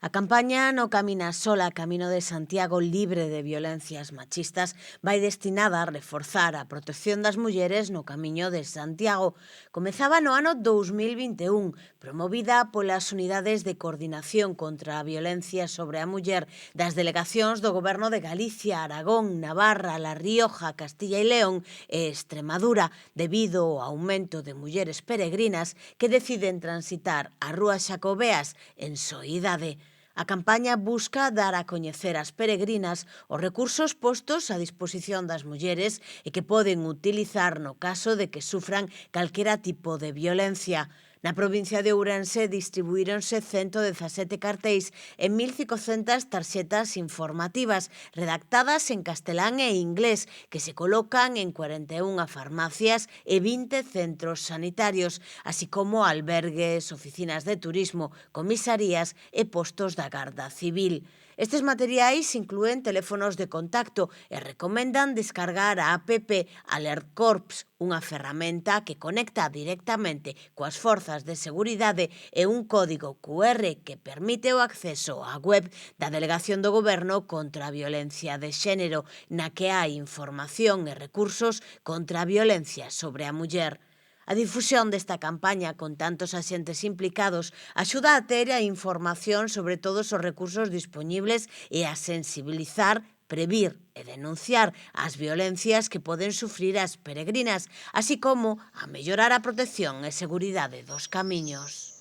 A campaña No camina sola, Camino de Santiago libre de violencias machistas vai destinada a reforzar a protección das mulleres no Camiño de Santiago. Comezaba no ano 2021, promovida polas unidades de coordinación contra a violencia sobre a muller das delegacións do Goberno de Galicia, Aragón, Navarra, La Rioja, Castilla e León e Extremadura, debido ao aumento de mulleres peregrinas que deciden transitar a rúas xacobeas en soidade. A campaña busca dar a coñecer ás peregrinas os recursos postos a disposición das mulleres e que poden utilizar no caso de que sufran calquera tipo de violencia. Na provincia de Ourense distribuíronse 117 cartéis e 1.500 tarxetas informativas redactadas en castelán e inglés que se colocan en 41 farmacias e 20 centros sanitarios, así como albergues, oficinas de turismo, comisarías e postos da Garda Civil. Estes materiais inclúen teléfonos de contacto e recomendan descargar a app Alert Corps, unha ferramenta que conecta directamente coas forzas de seguridade e un código QR que permite o acceso á web da Delegación do Goberno contra a Violencia de Xénero, na que hai información e recursos contra a violencia sobre a muller. A difusión desta campaña con tantos axentes implicados axuda a ter a información sobre todos os recursos dispoñibles e a sensibilizar, previr e denunciar as violencias que poden sufrir as peregrinas, así como a mellorar a protección e seguridade dos camiños.